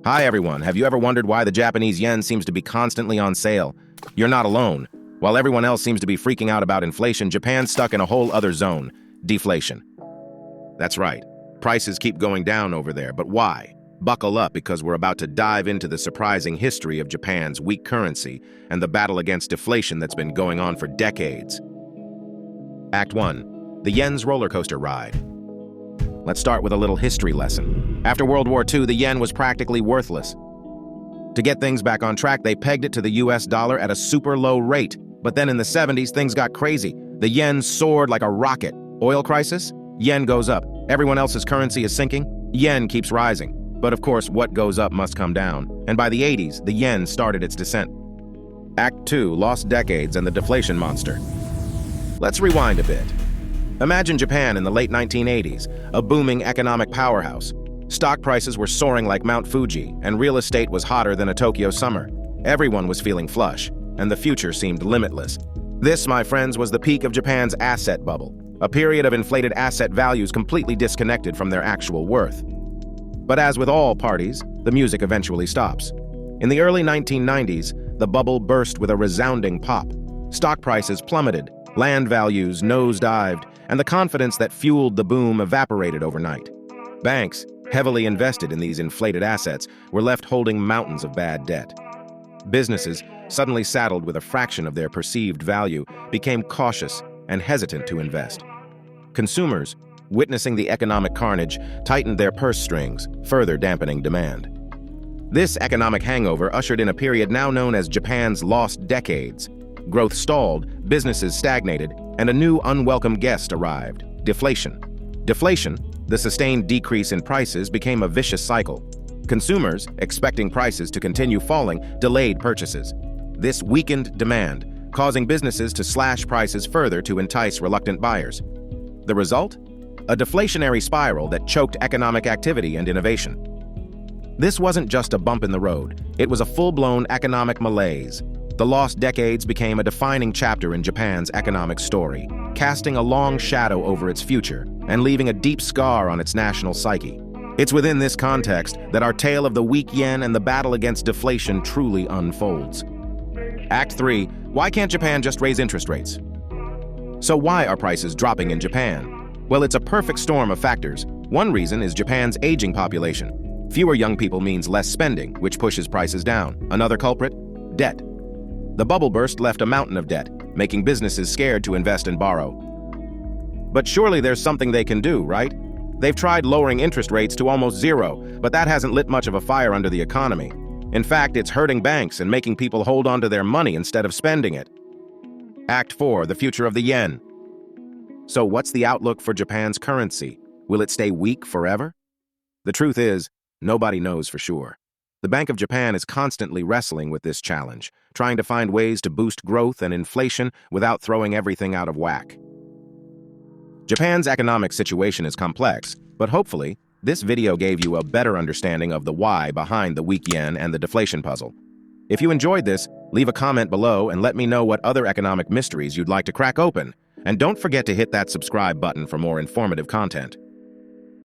Hi everyone, have you ever wondered why the Japanese yen seems to be constantly on sale? You're not alone. While everyone else seems to be freaking out about inflation, Japan's stuck in a whole other zone, deflation. That's right, prices keep going down over there, but why? Buckle up because we're about to dive into the surprising history of Japan's weak currency and the battle against deflation that's been going on for decades. Act 1. The yen's roller coaster ride. Let's start with a little history lesson. After World War II, the yen was practically worthless. To get things back on track, they pegged it to the US dollar at a super low rate. But then in the 70s, things got crazy. The yen soared like a rocket. Oil crisis? Yen goes up. Everyone else's currency is sinking. Yen keeps rising. But of course, what goes up must come down. And by the 80s, the yen started its descent. Act 2, Lost Decades and the Deflation Monster. Let's rewind a bit. Imagine Japan in the late 1980s, a booming economic powerhouse. Stock prices were soaring like Mount Fuji, and real estate was hotter than a Tokyo summer. Everyone was feeling flush, and the future seemed limitless. This, my friends, was the peak of Japan's asset bubble, a period of inflated asset values completely disconnected from their actual worth. But as with all parties, the music eventually stops. In the early 1990s, the bubble burst with a resounding pop. Stock prices plummeted, land values nosedived, and the confidence that fueled the boom evaporated overnight. Banks, heavily invested in these inflated assets, were left holding mountains of bad debt. Businesses, suddenly saddled with a fraction of their perceived value, became cautious and hesitant to invest. Consumers, witnessing the economic carnage, tightened their purse strings, further dampening demand. This economic hangover ushered in a period now known as Japan's lost decades. Growth stalled, businesses stagnated, and a new unwelcome guest arrived: deflation. Deflation, the sustained decrease in prices, became a vicious cycle. Consumers, expecting prices to continue falling, delayed purchases. This weakened demand, causing businesses to slash prices further to entice reluctant buyers. The result? A deflationary spiral that choked economic activity and innovation. This wasn't just a bump in the road, it was a full-blown economic malaise. The lost decades became a defining chapter in Japan's economic story, casting a long shadow over its future and leaving a deep scar on its national psyche. It's within this context that our tale of the weak yen and the battle against deflation truly unfolds. Act 3. Why can't Japan just raise interest rates? So why are prices dropping in Japan? Well, it's a perfect storm of factors. One reason is Japan's aging population. Fewer young people means less spending, which pushes prices down. Another culprit? Debt. The bubble burst left a mountain of debt, making businesses scared to invest and borrow. But surely there's something they can do, right? They've tried lowering interest rates to almost zero, but that hasn't lit much of a fire under the economy. In fact, it's hurting banks and making people hold on to their money instead of spending it. Act 4, the future of the yen. So what's the outlook for Japan's currency? Will it stay weak forever? The truth is, nobody knows for sure. The Bank of Japan is constantly wrestling with this challenge, trying to find ways to boost growth and inflation without throwing everything out of whack. Japan's economic situation is complex, but hopefully, this video gave you a better understanding of the why behind the weak yen and the deflation puzzle. If you enjoyed this, leave a comment below and let me know what other economic mysteries you'd like to crack open. And don't forget to hit that subscribe button for more informative content.